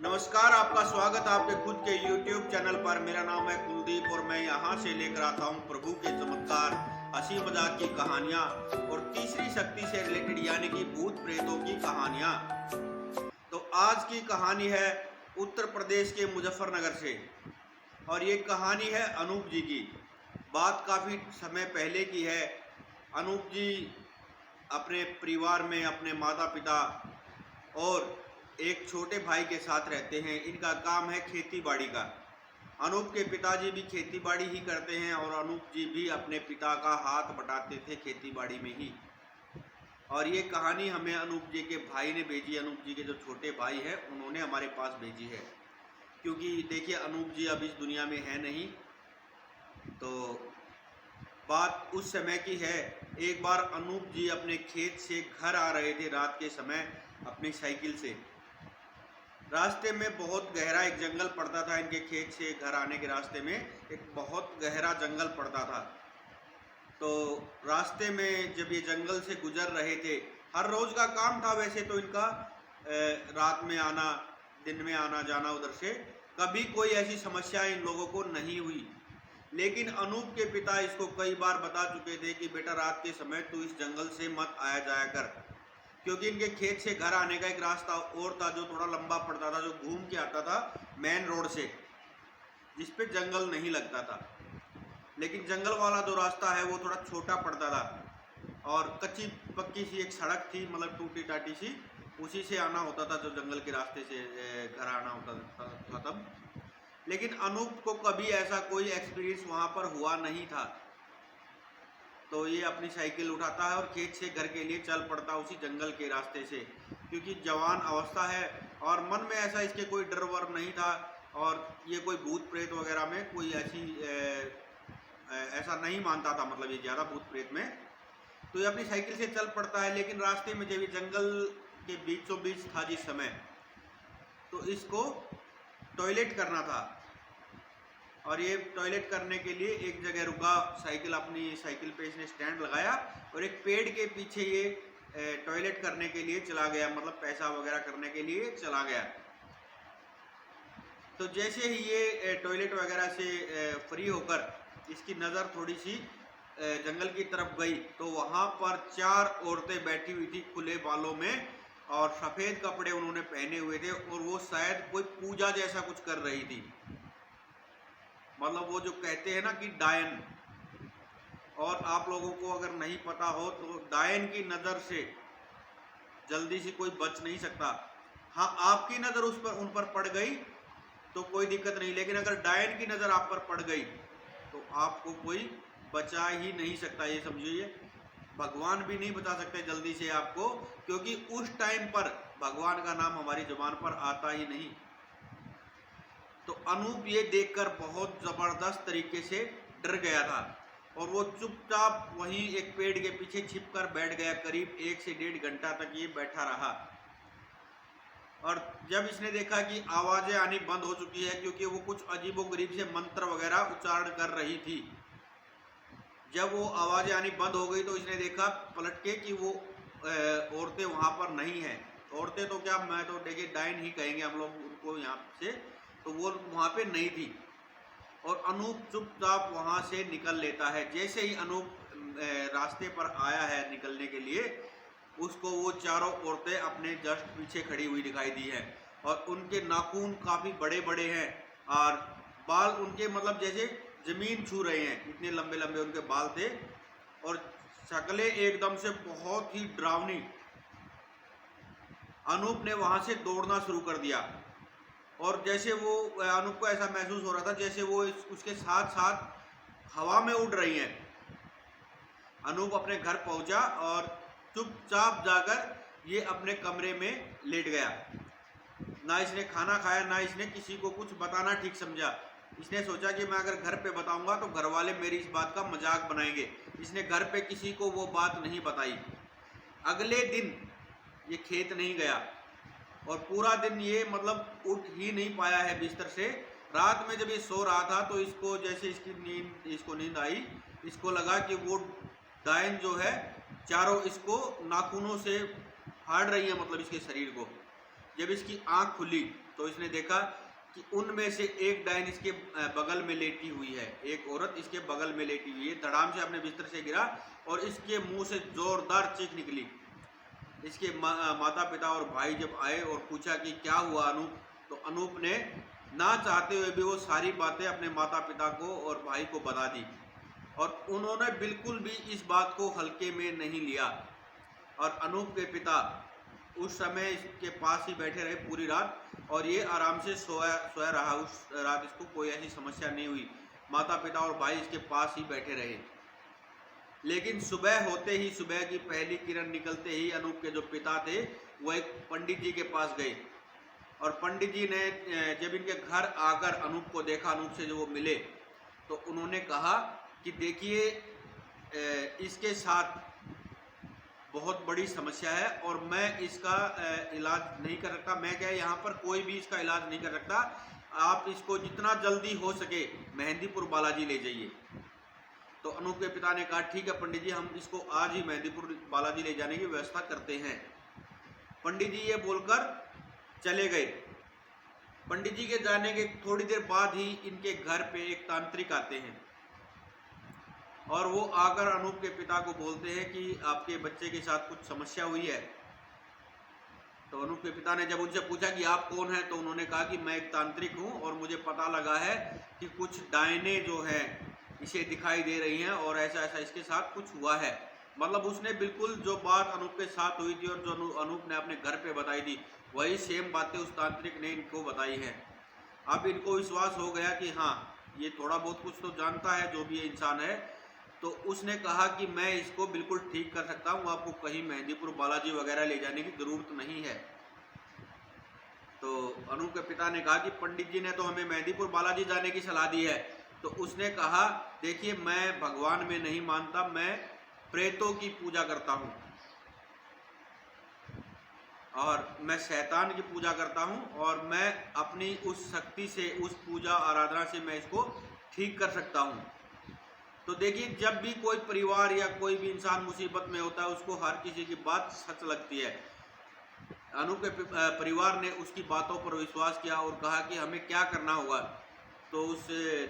नमस्कार, आपका स्वागत है आपके खुद के YouTube चैनल पर। मेरा नाम है कुलदीप और मैं यहाँ से लेकर आता हूँ प्रभु के चमत्कार, हंसी मजाक की कहानियाँ और तीसरी शक्ति से रिलेटेड यानी कि भूत प्रेतों की कहानियाँ। तो आज की कहानी है उत्तर प्रदेश के मुजफ्फरनगर से और ये कहानी है अनूप जी की। बात काफ़ी समय पहले की है। अनूप जी अपने परिवार में अपने माता पिता और एक छोटे भाई के साथ रहते हैं। इनका काम है खेती बाड़ी का। अनूप के पिताजी भी खेती बाड़ी ही करते हैं और अनूप जी भी अपने पिता का हाथ बटाते थे खेती बाड़ी में ही। और ये कहानी हमें अनूप जी के भाई ने भेजी। अनूप जी के जो छोटे भाई हैं उन्होंने हमारे पास भेजी है, क्योंकि देखिए अनूप जी अब इस दुनिया में है नहीं। तो बात उस समय की है। एक बार अनूप जी अपने खेत से घर आ रहे थे रात के समय अपनी साइकिल से। रास्ते में बहुत गहरा एक जंगल पड़ता था। इनके खेत से घर आने के रास्ते में एक बहुत गहरा जंगल पड़ता था। तो रास्ते में जब ये जंगल से गुजर रहे थे, हर रोज का काम था वैसे तो इनका, रात में आना दिन में आना जाना उधर से। कभी कोई ऐसी समस्या इन लोगों को नहीं हुई। लेकिन अनूप के पिता इसको कई बार बता चुके थे कि बेटा रात के समय तू इस जंगल से मत आया जाया कर, क्योंकि इनके खेत से घर आने का एक रास्ता और था जो थोड़ा लंबा पड़ता था, जो घूम के आता था मेन रोड से, जिस पे जंगल नहीं लगता था। लेकिन जंगल वाला जो रास्ता है वो थोड़ा छोटा पड़ता था और कच्ची पक्की सी एक सड़क थी, मतलब टूटी टाटी सी, उसी से आना होता था जो जंगल के रास्ते से घर आना होता था तब। लेकिन अनूप को कभी ऐसा कोई एक्सपीरियंस वहाँ पर हुआ नहीं था। तो ये अपनी साइकिल उठाता है और खेत से घर के लिए चल पड़ता उसी जंगल के रास्ते से, क्योंकि जवान अवस्था है और मन में ऐसा इसके कोई डर वर नहीं था और ये कोई भूत प्रेत वगैरह में कोई ऐसी ऐसा नहीं मानता था, मतलब ये ज़्यादा भूत प्रेत में। तो ये अपनी साइकिल से चल पड़ता है। लेकिन रास्ते में जब ये जंगल के बीचों बीच था जिस समय, तो इसको टॉयलेट करना था और ये टॉयलेट करने के लिए एक जगह रुका। साइकिल अपनी साइकिल पे इसने स्टैंड लगाया और एक पेड़ के पीछे ये टॉयलेट करने के लिए चला गया, मतलब पैसा वगैरह करने के लिए चला गया। तो जैसे ही ये टॉयलेट वगैरह से फ्री होकर इसकी नज़र थोड़ी सी जंगल की तरफ गई, तो वहाँ पर 4 औरतें बैठी हुई थी खुले बालों में और सफ़ेद कपड़े उन्होंने पहने हुए थे और वो शायद कोई पूजा जैसा कुछ कर रही थी। मतलब वो जो कहते हैं ना कि डायन, और आप लोगों को अगर नहीं पता हो तो डायन की नज़र से जल्दी से कोई बच नहीं सकता। हाँ, आपकी नज़र उन पर पड़ गई तो कोई दिक्कत नहीं, लेकिन अगर डायन की नज़र आप पर पड़ गई तो आपको कोई बचा ही नहीं सकता। ये समझिए, भगवान भी नहीं बचा सकते जल्दी से आपको, क्योंकि उस टाइम पर भगवान का नाम हमारी जुबान पर आता ही नहीं। तो अनूप ये देखकर बहुत ज़बरदस्त तरीके से डर गया था और वो चुपचाप वहीं एक पेड़ के पीछे छिपकर बैठ गया। करीब 1 से 1.5 घंटा तक ये बैठा रहा और जब इसने देखा कि आवाज़ें आनी बंद हो चुकी है, क्योंकि वो कुछ अजीबोगरीब से मंत्र वगैरह उच्चारण कर रही थी, जब वो आवाज़ें आनी बंद हो गई तो इसने देखा पलट के कि वो औरतें वहाँ पर नहीं हैं। औरतें तो क्या, मैं तो देखिए डायन ही कहेंगे हम लोग उनको यहाँ से, तो वो वहाँ पे नहीं थी। और अनूप चुपचाप वहाँ से निकल लेता है। जैसे ही अनूप रास्ते पर आया है निकलने के लिए, उसको वो चारों औरतें अपने जस्ट पीछे खड़ी हुई दिखाई दी है और उनके नाखून काफ़ी बड़े बड़े हैं और बाल उनके मतलब जैसे ज़मीन छू रहे हैं, इतने लंबे लंबे उनके बाल थे और शक्लें एकदम से बहुत ही डरावनी। अनूप ने वहाँ से दौड़ना शुरू कर दिया और जैसे वो अनूप को ऐसा महसूस हो रहा था जैसे वो उसके साथ साथ हवा में उड़ रही हैं। अनूप अपने घर पहुंचा और चुपचाप जाकर ये अपने कमरे में लेट गया। ना इसने खाना खाया, ना इसने किसी को कुछ बताना ठीक समझा। इसने सोचा कि मैं अगर घर पे बताऊंगा तो घर वाले मेरी इस बात का मजाक बनाएंगे। इसने घर पे किसी को वो बात नहीं बताई। अगले दिन ये खेत नहीं गया और पूरा दिन ये मतलब उठ ही नहीं पाया है बिस्तर से। रात में जब ये सो रहा था तो इसको जैसे इसको नींद आई, इसको लगा कि वो डायन जो है चारों इसको नाखूनों से फाड़ रही है, मतलब इसके शरीर को। जब इसकी आंख खुली तो इसने देखा कि उनमें से एक डायन इसके बगल में लेटी हुई है, एक औरत इसके बगल में लेटी हुई है। धड़ाम से अपने बिस्तर से गिरा और इसके मुंह से जोरदार चीख निकली। इसके माता पिता और भाई जब आए और पूछा कि क्या हुआ अनूप, तो अनूप ने ना चाहते हुए भी वो सारी बातें अपने माता पिता को और भाई को बता दी, और उन्होंने बिल्कुल भी इस बात को हल्के में नहीं लिया। और अनूप के पिता उस समय इसके पास ही बैठे रहे पूरी रात, और ये आराम से सोया रहा। उस रात इसको कोई ऐसी समस्या नहीं हुई। माता पिता और भाई इसके पास ही बैठे रहे। लेकिन सुबह होते ही, सुबह की पहली किरण निकलते ही अनूप के जो पिता थे वो एक पंडित जी के पास गए, और पंडित जी ने जब इनके घर आकर अनूप को देखा, अनूप से जो वो मिले, तो उन्होंने कहा कि देखिए इसके साथ बहुत बड़ी समस्या है और मैं इसका इलाज नहीं कर सकता। मैं क्या, यहाँ पर कोई भी इसका इलाज नहीं कर सकता। आप इसको जितना जल्दी हो सके मेहंदीपुर बालाजी ले जाइए। तो अनूप के पिता ने कहा ठीक है पंडित जी, हम इसको आज ही मेहंदीपुर बालाजी ले जाने की व्यवस्था करते हैं। पंडित जी ये बोलकर चले गए। पंडित जी के जाने के थोड़ी देर बाद ही इनके घर पे एक तांत्रिक आते हैं, और वो आकर अनूप के पिता को बोलते हैं कि आपके बच्चे के साथ कुछ समस्या हुई है। तो अनूप के पिता ने जब उनसे पूछा कि आप कौन हैं, तो उन्होंने कहा कि मैं एक तांत्रिक हूं और मुझे पता लगा है कि कुछ डायने जो है इसे दिखाई दे रही हैं और ऐसा ऐसा इसके साथ कुछ हुआ है। मतलब उसने बिल्कुल जो बात अनूप के साथ हुई थी और जो अनूप ने अपने घर पे बताई थी, वही सेम बातें उस तांत्रिक ने इनको बताई हैं। अब इनको विश्वास हो गया कि हाँ, ये थोड़ा बहुत कुछ तो जानता है, जो भी ये इंसान है। तो उसने कहा कि मैं इसको बिल्कुल ठीक कर सकता हूँ, आपको कहीं मेहंदीपुर बालाजी वगैरह ले जाने की ज़रूरत नहीं है। तो अनूप के पिता ने कहा कि पंडित जी ने तो हमें मेहंदीपुर बालाजी जाने की सलाह दी है। तो उसने कहा देखिए, मैं भगवान में नहीं मानता, मैं प्रेतों की पूजा करता हूँ और मैं शैतान की पूजा करता हूँ, और मैं अपनी उस शक्ति से, उस पूजा आराधना से मैं इसको ठीक कर सकता हूँ। तो देखिए, जब भी कोई परिवार या कोई भी इंसान मुसीबत में होता है, उसको हर किसी की बात सच लगती है। अनूप के परिवार ने उसकी बातों पर विश्वास किया और कहा कि हमें क्या करना होगा। तो उस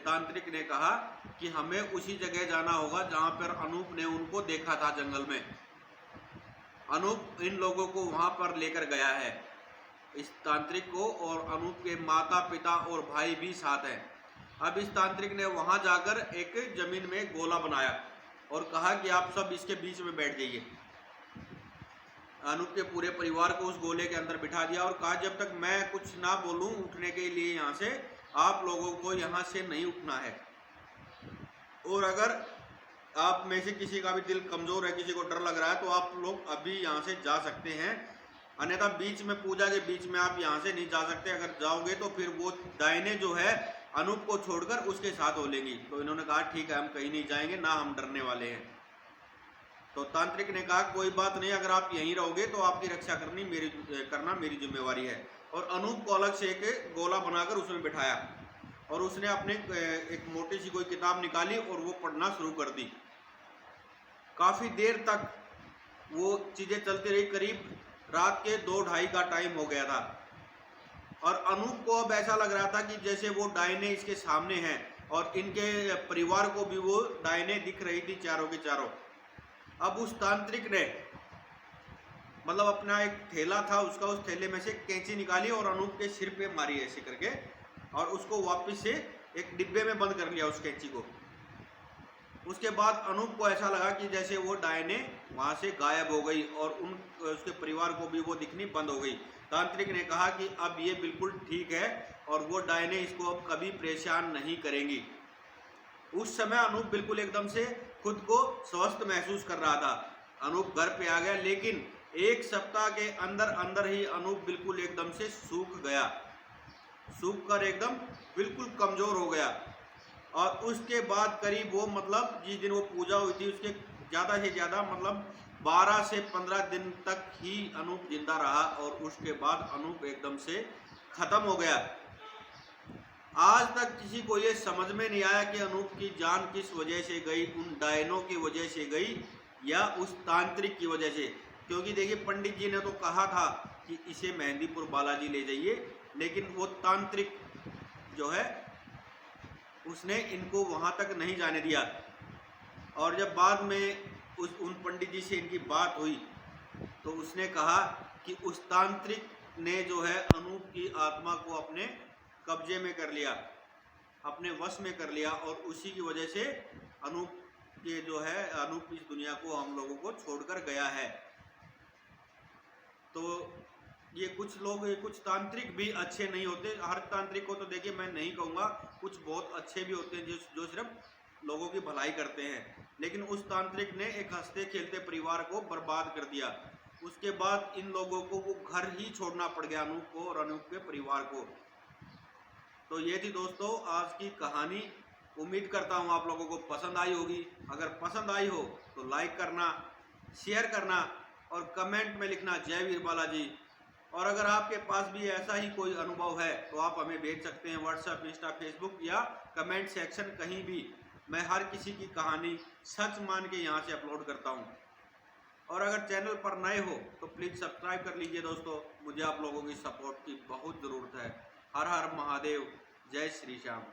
तांत्रिक ने कहा कि हमें उसी जगह जाना होगा जहाँ पर अनूप ने उनको देखा था जंगल में। अनूप इन लोगों को वहाँ पर लेकर गया है, इस तांत्रिक को, और अनूप के माता पिता और भाई भी साथ हैं। अब इस तांत्रिक ने वहां जाकर एक जमीन में गोला बनाया और कहा कि आप सब इसके बीच में बैठ जाइए। अनूप के पूरे परिवार को उस गोले के अंदर बिठा दिया और कहा जब तक मैं कुछ ना बोलूं उठने के लिए यहाँ से, आप लोगों को यहाँ से नहीं उठना है। और अगर आप में से किसी का भी दिल कमजोर है, किसी को डर लग रहा है, तो आप लोग अभी यहाँ से जा सकते हैं, अन्यथा बीच में, पूजा के बीच में आप यहाँ से नहीं जा सकते। अगर जाओगे तो फिर वो डायने जो है अनूप को छोड़कर उसके साथ हो लेंगी। तो इन्होंने कहा ठीक है, हम कहीं नहीं जाएंगे, ना हम डरने वाले हैं। तो तांत्रिक ने कहा कोई बात नहीं, अगर आप यहीं रहोगे तो आपकी रक्षा करना मेरी जिम्मेवारी है। और अनूप को अलग से एक गोला बनाकर उसमें बिठाया और उसने अपने एक मोटी सी कोई किताब निकाली और वो पढ़ना शुरू कर दी। काफ़ी देर तक वो चीज़ें चलती रही। करीब रात के 2-2:30 का टाइम हो गया था और अनूप को अब ऐसा लग रहा था कि जैसे वो डायने इसके सामने हैं और इनके परिवार को भी वो डायने दिख रही थी, चारों के चारों। अब उस तांत्रिक ने मतलब अपना एक थैला था उसका, उस थैले में से कैंची निकाली और अनूप के सिर पे मारी ऐसे करके, और उसको वापस से एक डिब्बे में बंद कर लिया उस कैंची को। उसके बाद अनूप को ऐसा लगा कि जैसे वो डायने वहाँ से गायब हो गई और उसके परिवार को भी वो दिखनी बंद हो गई। तांत्रिक ने कहा कि अब ये बिल्कुल ठीक है और वो डायने इसको अब कभी परेशान नहीं करेंगी। उस समय अनूप बिल्कुल एकदम से खुद को स्वस्थ महसूस कर रहा था। अनूप घर पे आ गया, लेकिन 1 सप्ताह के अंदर अंदर ही अनूप बिल्कुल एकदम से सूख गया, सूख कर एकदम बिल्कुल कमज़ोर हो गया। और उसके बाद करीब वो मतलब जिस दिन वो पूजा हुई थी उसके ज़्यादा से ज़्यादा मतलब 12 से 15 दिन तक ही अनूप जिंदा रहा और उसके बाद अनूप एकदम से ख़त्म हो गया। आज तक किसी को ये समझ में नहीं आया कि अनूप की जान किस वजह से गई, उन डायनों की वजह से गई या उस तांत्रिक की वजह से। क्योंकि देखिए, पंडित जी ने तो कहा था कि इसे मेहंदीपुर बालाजी ले जाइए लेकिन वो तांत्रिक जो है उसने इनको वहाँ तक नहीं जाने दिया। और जब बाद में उन पंडित जी से इनकी बात हुई तो उसने कहा कि उस तांत्रिक ने जो है अनूप की आत्मा को अपने कब्जे में कर लिया, अपने वश में कर लिया, और उसी की वजह से अनूप के जो है अनूप इस दुनिया को हम लोगों को छोड़कर गया है। तो ये कुछ लोग, ये कुछ तांत्रिक भी अच्छे नहीं होते। हर तांत्रिक को तो देखिए मैं नहीं कहूँगा, कुछ बहुत अच्छे भी होते हैं जो सिर्फ लोगों की भलाई करते हैं। लेकिन उस तांत्रिक ने एक हंसते खेलते परिवार को बर्बाद कर दिया। उसके बाद इन लोगों को वो घर ही छोड़ना पड़ गया, अनूप को और अनूप के परिवार को। तो ये थी दोस्तों आज की कहानी। उम्मीद करता हूँ आप लोगों को पसंद आई होगी। अगर पसंद आई हो तो लाइक करना, शेयर करना और कमेंट में लिखना जय वीर बालाजी। और अगर आपके पास भी ऐसा ही कोई अनुभव है तो आप हमें भेज सकते हैं व्हाट्सएप, इंस्टा, फेसबुक या कमेंट सेक्शन, कहीं भी। मैं हर किसी की कहानी सच मान के यहाँ से अपलोड करता हूँ। और अगर चैनल पर नए हो तो प्लीज़ सब्सक्राइब कर लीजिए दोस्तों, मुझे आप लोगों की सपोर्ट की बहुत ज़रूरत है। हर हर महादेव, जय श्री श्याम।